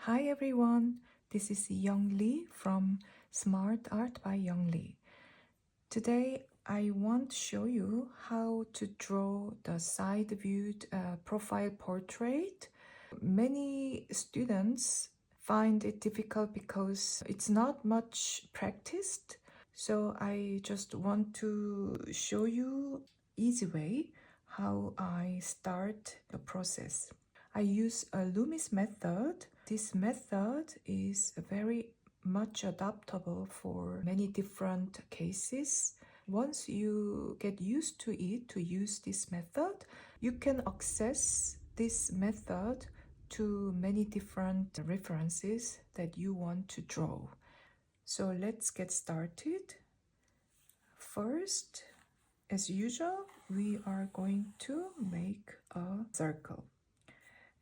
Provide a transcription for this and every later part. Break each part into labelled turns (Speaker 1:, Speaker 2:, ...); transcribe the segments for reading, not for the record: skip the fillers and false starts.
Speaker 1: Hi everyone, this is Young Lee from Smart Art by Young Lee. Today I want to show you how to draw the side-viewed profile portrait. Many students find it difficult because it's not much practiced. So I just want to show you easy way how I start the process. I use a Loomis method. This method is very much adaptable for many different cases. Once you get used to it, to use this method, you can access this method to many different references that you want to draw. So let's get started. First, as usual, we are going to make a circle.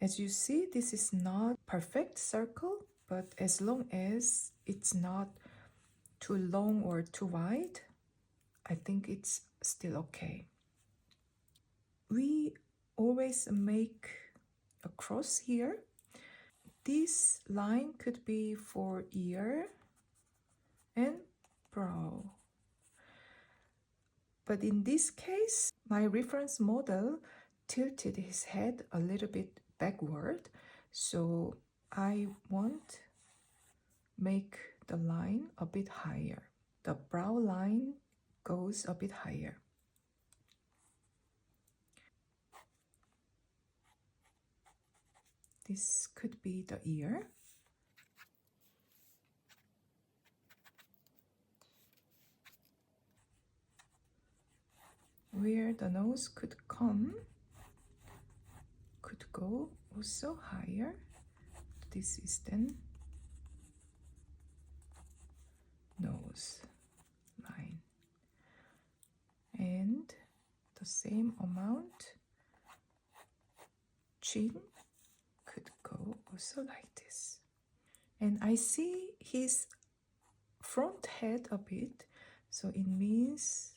Speaker 1: As you see, this is not perfect circle, but as long as it's not too long or too wide, I think it's still okay. We always make a cross here. This line could be for ear and brow. But in this case, my reference model tilted his head a little bit backward, so I want make the line a bit higher. The brow line goes a bit higher. This could be the ear. Where the nose could come, could go also higher. This is then nose line. And the same amount, chin could go also like this. And I see his front head a bit, so it means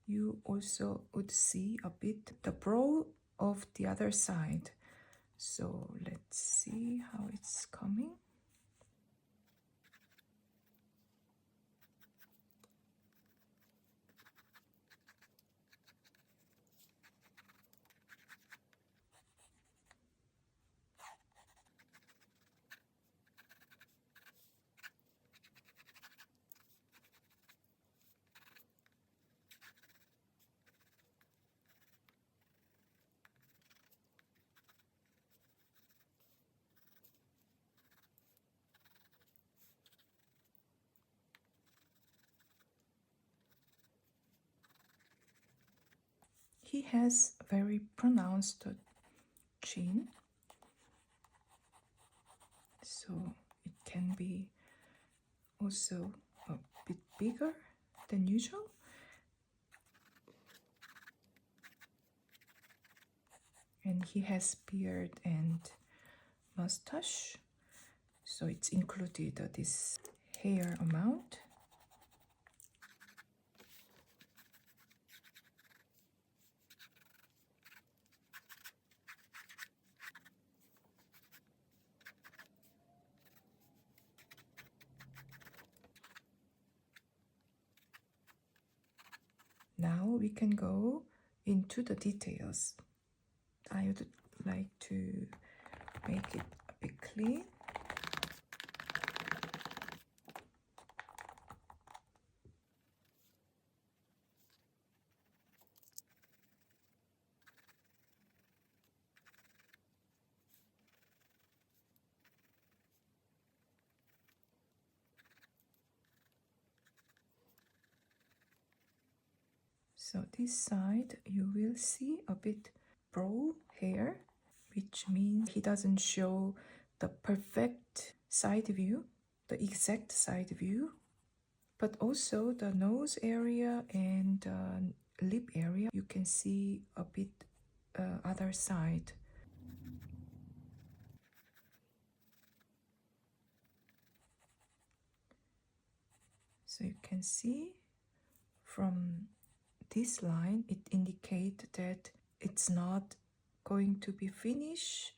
Speaker 1: you also would see a bit the brow of the other side. So let's see how it's coming. He has very pronounced chin, so it can be also a bit bigger than usual. And he has beard and mustache, so it's included this hair amount. Now we can go into the details. I would like to make it a bit clean. So this side you will see a bit brow hair, which means he doesn't show the perfect side view, the exact side view, but also the nose area and lip area you can see a bit other side. So you can see from this line, it indicates that it's not going to be finished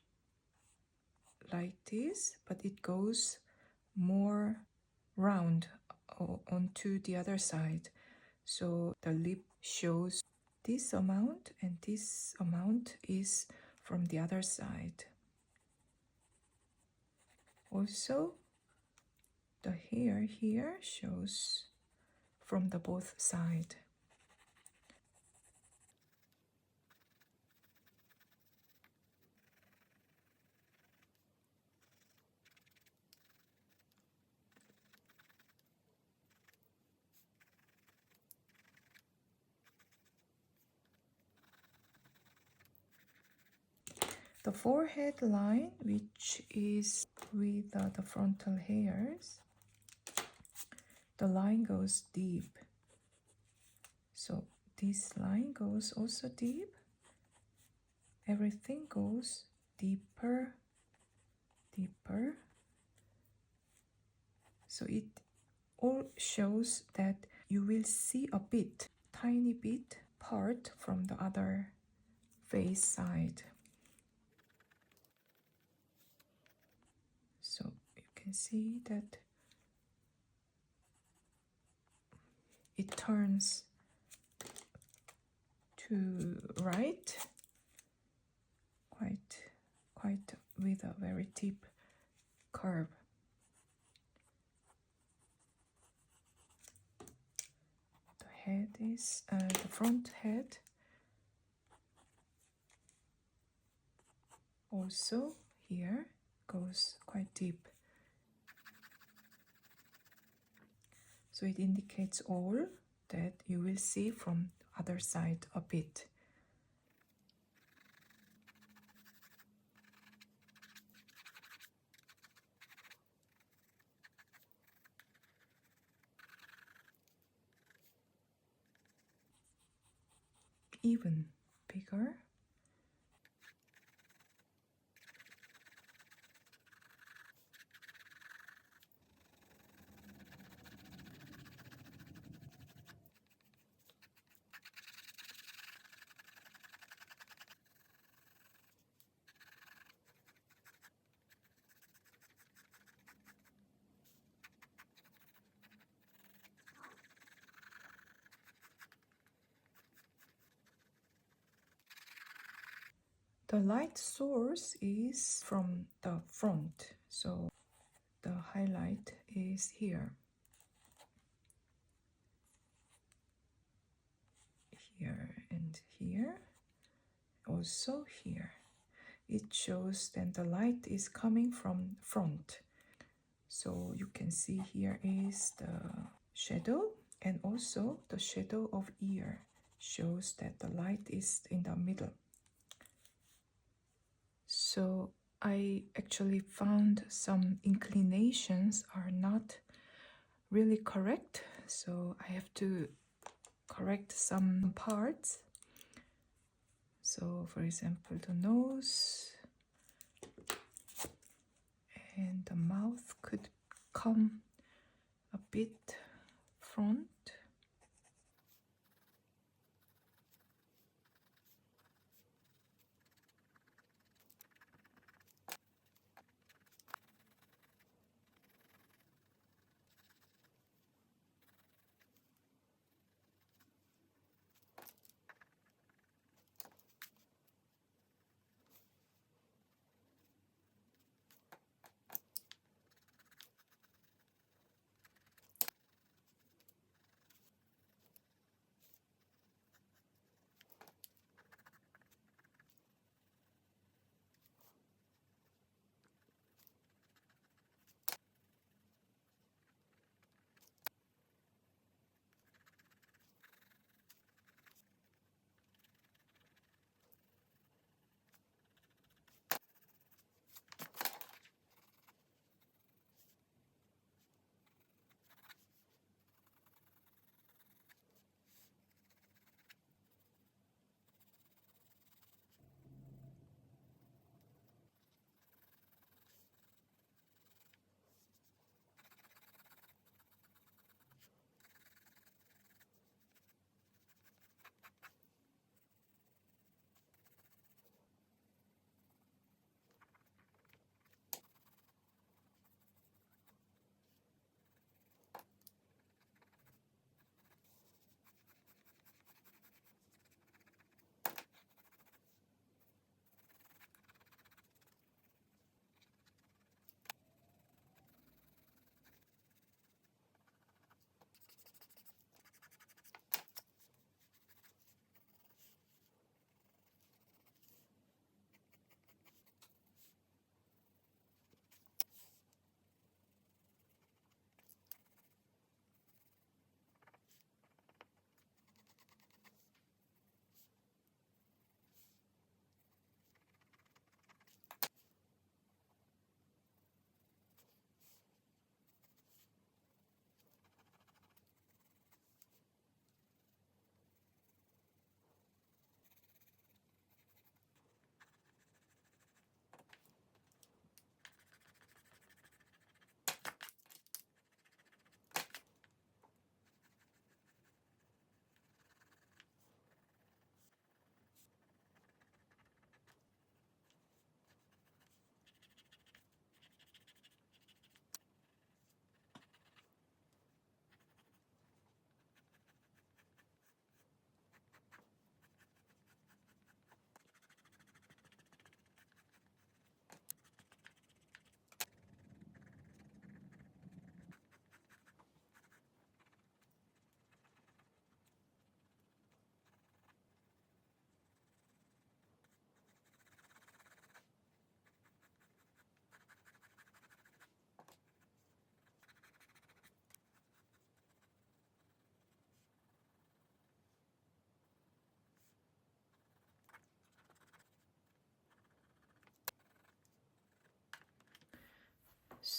Speaker 1: like this, but it goes more round onto the other side. So the lip shows this amount, and this amount is from the other side. Also, the hair here shows from the both sides. The forehead line, which is with the frontal hairs, the line goes deep. So this line goes also deep. Everything goes deeper, deeper. So it all shows that you will see a bit, tiny bit part from the other face side. So you can see that it turns to right, quite with a very deep curve. The head is the front head also here goes quite deep. So it indicates all that you will see from the other side a bit. Even bigger. The light source is from the front, so the highlight is here. Here and here, also here. It shows that the light is coming from front. So you can see here is the shadow, and also the shadow of ear shows that the light is in the middle. So I actually found some inclinations are not really correct, so I have to correct some parts. So for example, the nose and the mouth could come a bit front.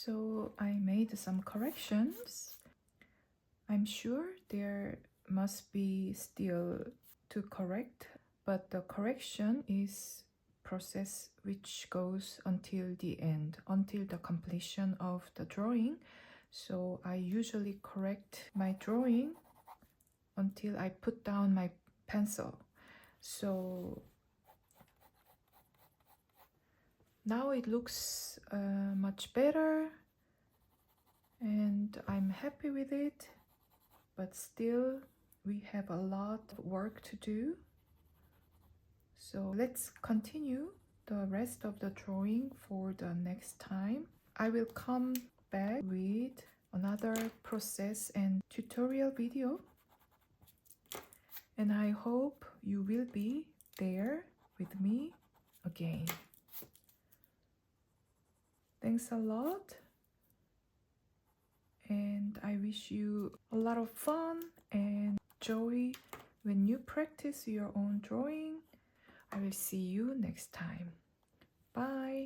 Speaker 1: So I made some corrections. I'm sure there must be still to correct, but the correction is process which goes until the end, until the completion of the drawing. So I usually correct my drawing until I put down my pencil. So now it looks much better and I'm happy with it, but still we have a lot of work to do. So let's continue the rest of the drawing for the next time. I will come back with another process and tutorial video, and I hope you will be there with me again. Thanks a lot, and I wish you a lot of fun and joy when you practice your own drawing. I will see you next time. Bye.